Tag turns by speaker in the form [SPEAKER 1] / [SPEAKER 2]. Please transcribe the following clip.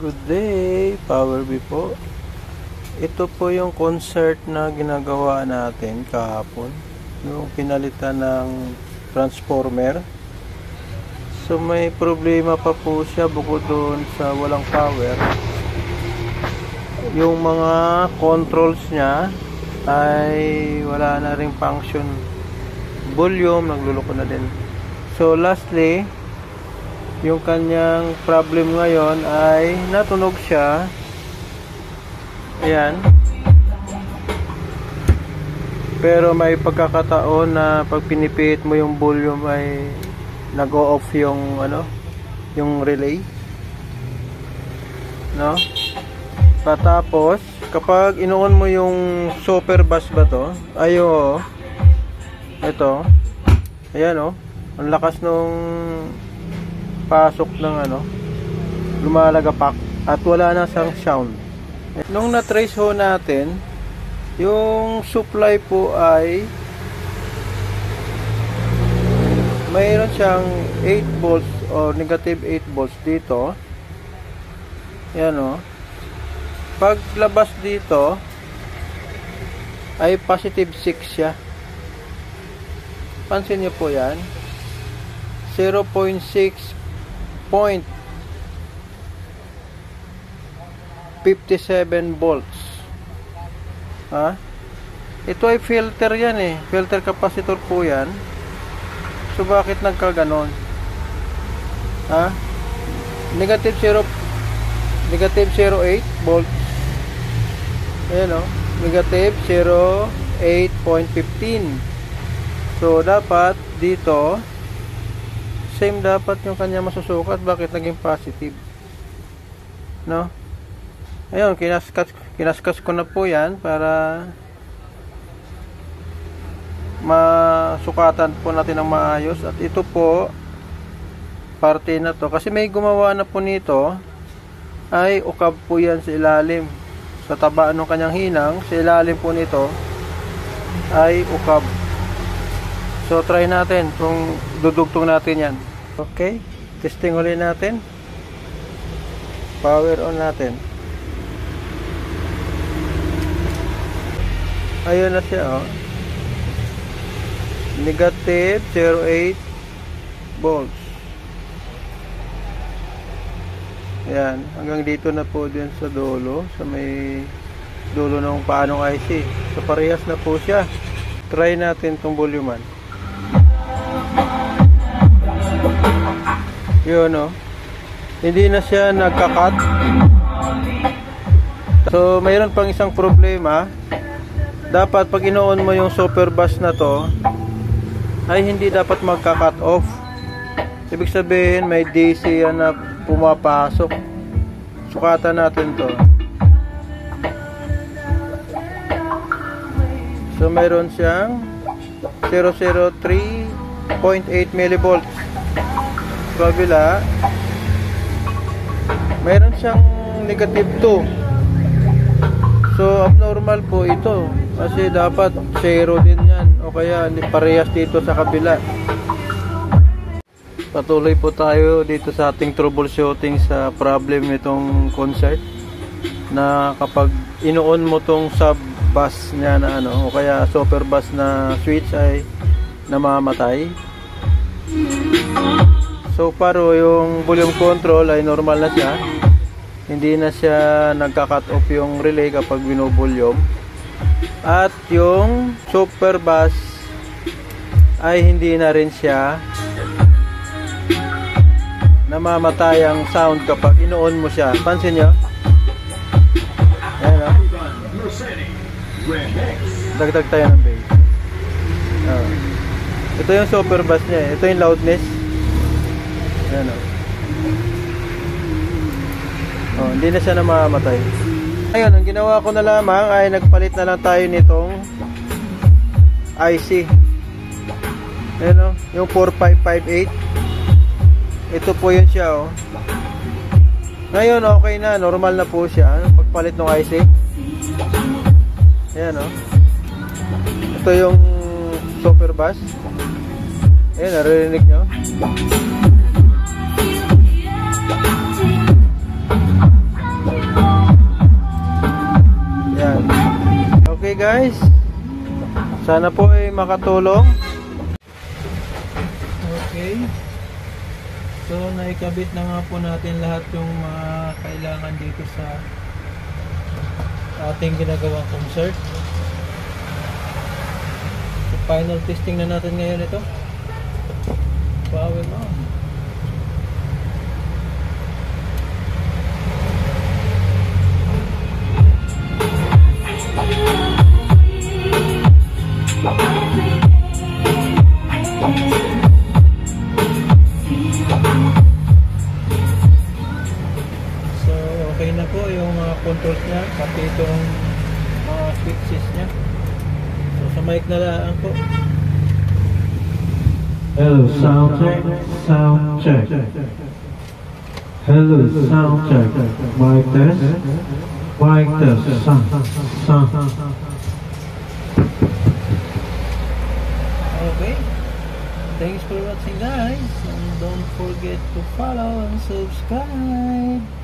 [SPEAKER 1] Good day, Power B po. Ito po yung concert na ginagawa natin kahapon, yung pinalitan ng transformer. So may problema pa po siya bukod doon sa walang power. Yung mga controls niya ay wala na ring function. Volume, nagluloko na din. So lastly, yung kanyang problem ngayon ay natunog siya. Ayan. Pero may pagkakataon na pag pinipihit mo yung volume ay nag-o-off yung yung relay. No? Patapos, kapag inuon mo yung super bus ba to? Ayo. Ito. Ayan oh. Ang lakas nung pasok ng lumalagapak at wala na siyang sound. Nung na-trace ho natin, yung supply po ay mayroon siyang 8 volts o negative 8 volts dito. Yan o. Paglabas dito ay positive 6 siya. Pansin niyo po yan. 0.6 0.57 volts. Ha? Ito ay filter yan eh. Filter capacitor po yan. So bakit nagkaganon? Ha? Negative 0.8 volts. Ayan o. Negative 0.8.15. So dapat dito same dapat yung kanya masusukat. Bakit naging positive? No? Ayun, kinaskas ko na po yan para masukatan po natin ng maayos. At ito po, parte na to. Kasi may gumawa na po nito, ay ukab po yan sa ilalim. Sa taba ng kanyang hinang, sa ilalim po nito, ay ukab. So, try natin kung dudugtong natin yan. Okay, testing ulit natin. Power on natin. Ayun na siya oh. Negative 0.8 volts. Ayan, hanggang dito na po din sa dulo, sa may dulo ng paanong IC. So parehas na po siya. Try natin itong volume. Yun oh. Hindi na siya nagka-cut. So mayroon pang isang problema. Dapat pag inoon mo yung super bus na to ay hindi dapat magka-cut off. Ibig sabihin may DC yan na pumapasok. Sukatan natin to. So mayroon siyang 003.8 millivolts. Kabila mayroon siyang negative 2. So abnormal po ito kasi dapat 0 din yan o kaya parehas dito sa kabila. Patuloy po tayo dito sa ating troubleshooting sa problem nitong concert na kapag inuon mo tong sub bus niya na o kaya super bus na switch ay namamatay. So paro yung volume control ay normal na siya. Hindi na siya nagka-cut off yung relay kapag bino-volume. At yung super bus ay hindi na rin siya namamatay ang sound kapag inoon mo siya. Pansin nyo? Ayan o. Dagdag tayo ng bass. Ito yung super bus niya. Ito yung loudness. Ayan o. Hindi na siya namamatay. Ayun, ang ginawa ko na lamang ay nagpalit na lang tayo nitong IC. Ayan o, yung 4558. Ito po yun siya oh. Ngayon okay na, normal na po siya pagpalit ng IC. Ayan o. Ito yung super bus. Ayan, naririnig nyo. guys. Sana po ay makatulong. Okay. So naikabit na nga po natin lahat yung mga kailangan dito sa ating ginagawang concert. So, final testing na natin ngayon ito. Power on. So okay na po yung mga controls niya, pati itong mga switches niya. So sa mic na lang po.
[SPEAKER 2] Hello, sound check, sound check. Hello, sound check. Mic test, sound.
[SPEAKER 1] Okay. Thanks for watching guys, and don't forget to follow and subscribe.